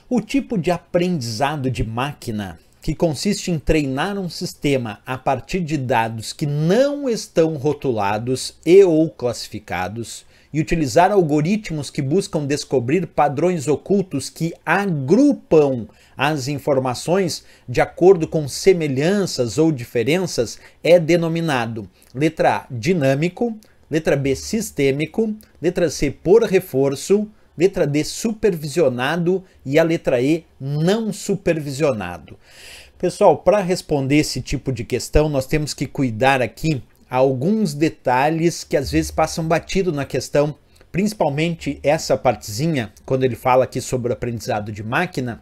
O tipo de aprendizado de máquina, que consiste em treinar um sistema a partir de dados que não estão rotulados e ou classificados, e utilizar algoritmos que buscam descobrir padrões ocultos que agrupam as informações de acordo com semelhanças ou diferenças, é denominado letra A, dinâmico, letra B, sistêmico, letra C, por reforço, letra D, supervisionado e a letra E, não supervisionado. Pessoal, para responder esse tipo de questão, nós temos que cuidar aqui alguns detalhes que às vezes passam batido na questão, principalmente essa partezinha, quando ele fala aqui sobre o aprendizado de máquina,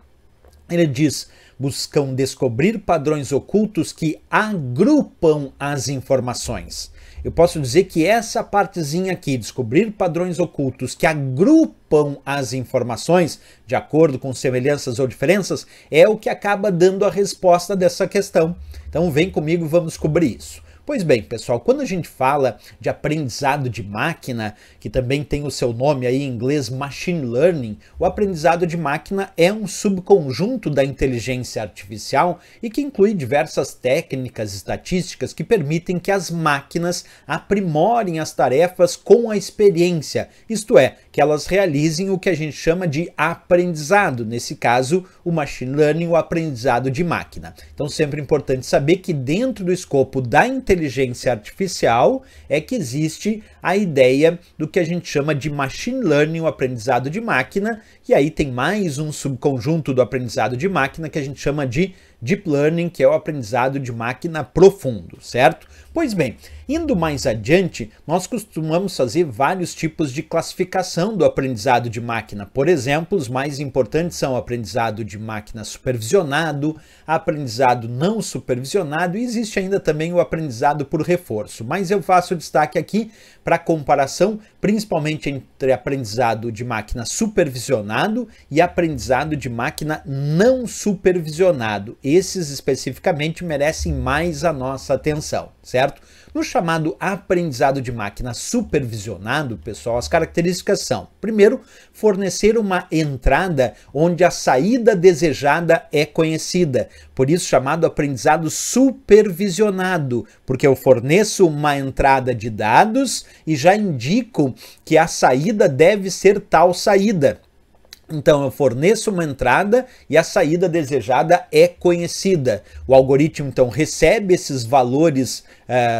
ele diz, buscam descobrir padrões ocultos que agrupam as informações. Eu posso dizer que essa partezinha aqui, descobrir padrões ocultos que agrupam as informações de acordo com semelhanças ou diferenças, é o que acaba dando a resposta dessa questão. Então vem comigo e vamos descobrir isso. Pois bem, pessoal, quando a gente fala de aprendizado de máquina, que também tem o seu nome aí em inglês machine learning, o aprendizado de máquina é um subconjunto da inteligência artificial e que inclui diversas técnicas estatísticas que permitem que as máquinas aprimorem as tarefas com a experiência, isto é, que elas realizem o que a gente chama de aprendizado, nesse caso, o machine learning, o aprendizado de máquina. Então, sempre é importante saber que dentro do escopo da inteligência artificial é que existe a ideia do que a gente chama de machine learning, o aprendizado de máquina, e aí tem mais um subconjunto do aprendizado de máquina que a gente chama de deep learning, que é o aprendizado de máquina profundo, certo? Pois bem, indo mais adiante, nós costumamos fazer vários tipos de classificação do aprendizado de máquina. Por exemplo, os mais importantes são o aprendizado de máquina supervisionado, aprendizado não supervisionado e existe ainda também o aprendizado por reforço. Mas eu faço destaque aqui para a comparação, principalmente entre aprendizado de máquina supervisionado e aprendizado de máquina não supervisionado. Esses especificamente merecem mais a nossa atenção, certo? No chamado aprendizado de máquina supervisionado, pessoal, as características são, primeiro, fornecer uma entrada onde a saída desejada é conhecida, por isso chamado aprendizado supervisionado, porque eu forneço uma entrada de dados e já indico que a saída deve ser tal saída. Então, eu forneço uma entrada e a saída desejada é conhecida. O algoritmo, então, recebe esses valores,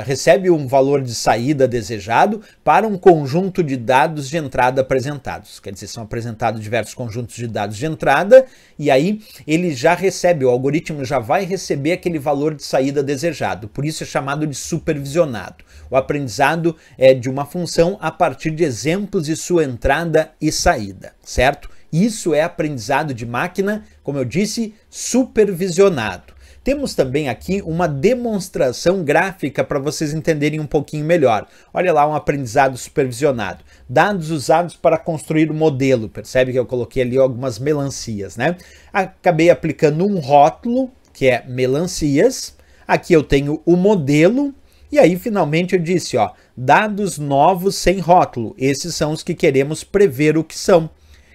recebe um valor de saída desejado para um conjunto de dados de entrada apresentados. Quer dizer, são apresentados diversos conjuntos de dados de entrada e aí ele já recebe, o algoritmo já vai receber aquele valor de saída desejado. Por isso é chamado de supervisionado. O aprendizado é de uma função a partir de exemplos de sua entrada e saída, certo? Isso é aprendizado de máquina, como eu disse, supervisionado. Temos também aqui uma demonstração gráfica para vocês entenderem um pouquinho melhor. Olha lá um aprendizado supervisionado. Dados usados para construir o modelo. Percebe que eu coloquei ali algumas melancias, né? Acabei aplicando um rótulo, que é melancias. Aqui eu tenho o modelo. E aí, finalmente, eu disse, ó, dados novos sem rótulo. Esses são os que queremos prever o que são.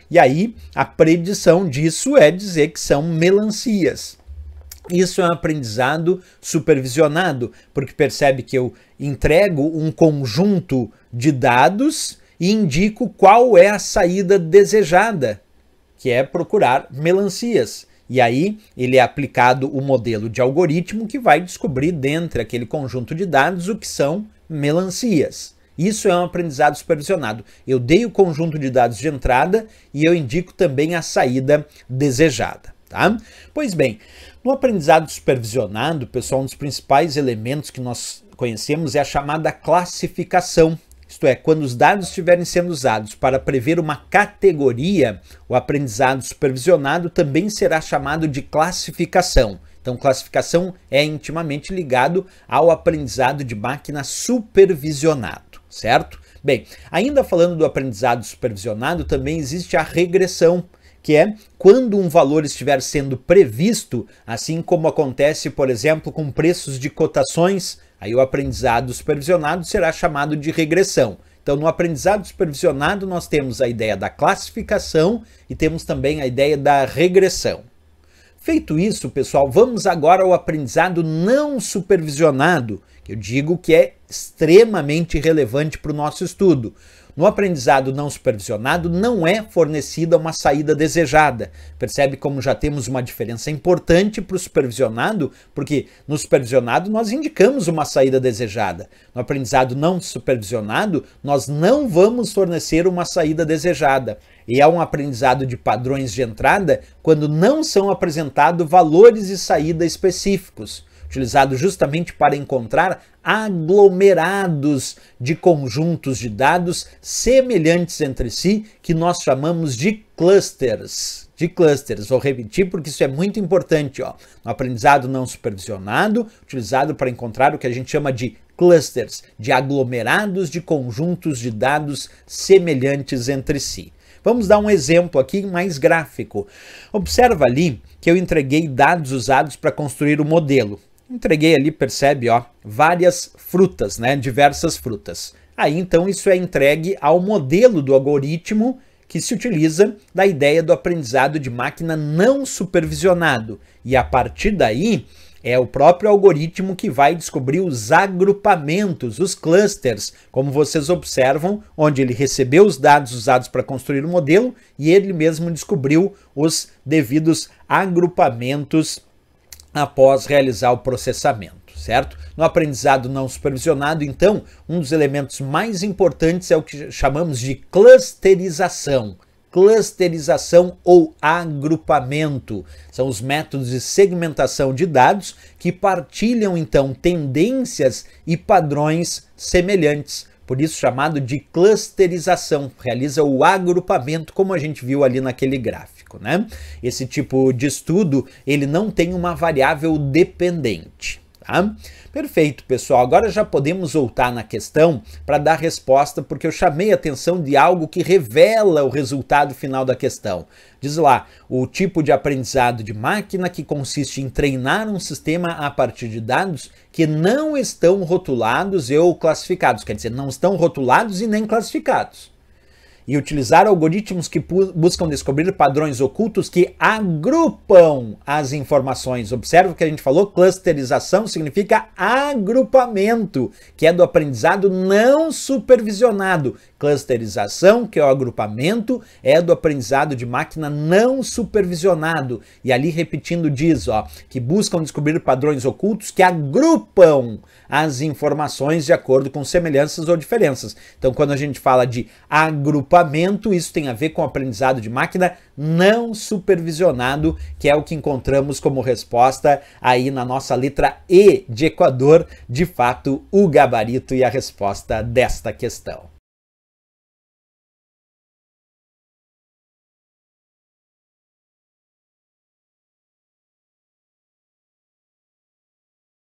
E aí, a predição disso é dizer que são melancias. Isso é um aprendizado supervisionado, porque percebe que eu entrego um conjunto de dados e indico qual é a saída desejada, que é procurar melancias. E aí, ele é aplicado o modelo de algoritmo que vai descobrir dentro daquele conjunto de dados o que são melancias. Isso é um aprendizado supervisionado. Eu dei o conjunto de dados de entrada e eu indico também a saída desejada, tá? Pois bem, no aprendizado supervisionado, pessoal, um dos principais elementos que nós conhecemos é a chamada classificação. Isto é, quando os dados estiverem sendo usados para prever uma categoria, o aprendizado supervisionado também será chamado de classificação. Então, classificação é intimamente ligado ao aprendizado de máquina supervisionado, certo? Bem, ainda falando do aprendizado supervisionado, também existe a regressão, que é quando um valor estiver sendo previsto, assim como acontece, por exemplo, com preços de cotações, aí o aprendizado supervisionado será chamado de regressão. Então, no aprendizado supervisionado, nós temos a ideia da classificação e temos também a ideia da regressão. Feito isso, pessoal, vamos agora ao aprendizado não supervisionado, que eu digo que é extremamente relevante para o nosso estudo. No aprendizado não supervisionado, não é fornecida uma saída desejada. Percebe como já temos uma diferença importante para o supervisionado, porque no supervisionado nós indicamos uma saída desejada. No aprendizado não supervisionado, nós não vamos fornecer uma saída desejada. E é um aprendizado de padrões de entrada quando não são apresentados valores de saída específicos, utilizado justamente para encontrar aglomerados de conjuntos de dados semelhantes entre si, que nós chamamos de clusters. Vou repetir porque isso é muito importante. No aprendizado não supervisionado, utilizado para encontrar o que a gente chama de clusters, de aglomerados de conjuntos de dados semelhantes entre si. Vamos dar um exemplo aqui mais gráfico. Observa ali que eu entreguei dados usados para construir o modelo. Entreguei ali, percebe, várias frutas, diversas frutas. Aí, então, isso é entregue ao modelo do algoritmo que se utiliza da ideia do aprendizado de máquina não supervisionado. E a partir daí, é o próprio algoritmo que vai descobrir os agrupamentos, os clusters, como vocês observam, onde ele recebeu os dados usados para construir o modelo e ele mesmo descobriu os devidos agrupamentos após realizar o processamento, certo? No aprendizado não supervisionado, então, um dos elementos mais importantes é o que chamamos de clusterização. Clusterização ou agrupamento. São os métodos de segmentação de dados que partilham, então, tendências e padrões semelhantes. Por isso chamado de clusterização, realiza o agrupamento, como a gente viu ali naquele gráfico, Esse tipo de estudo, ele não tem uma variável dependente, tá? Perfeito, pessoal. Agora já podemos voltar na questão para dar resposta, porque eu chamei a atenção de algo que revela o resultado final da questão. Diz lá, o tipo de aprendizado de máquina que consiste em treinar um sistema a partir de dados que não estão rotulados ou classificados, quer dizer, não estão rotulados e nem classificados. E utilizar algoritmos que buscam descobrir padrões ocultos que agrupam as informações. Observa que a gente falou, clusterização significa agrupamento, que é do aprendizado não supervisionado. Clusterização, que é o agrupamento, é do aprendizado de máquina não supervisionado. E ali repetindo diz, que buscam descobrir padrões ocultos que agrupam as informações de acordo com semelhanças ou diferenças. Então, quando a gente fala de agrupamento, isso tem a ver com o aprendizado de máquina não supervisionado, que é o que encontramos como resposta aí na nossa letra E de Equador, de fato, o gabarito e a resposta desta questão.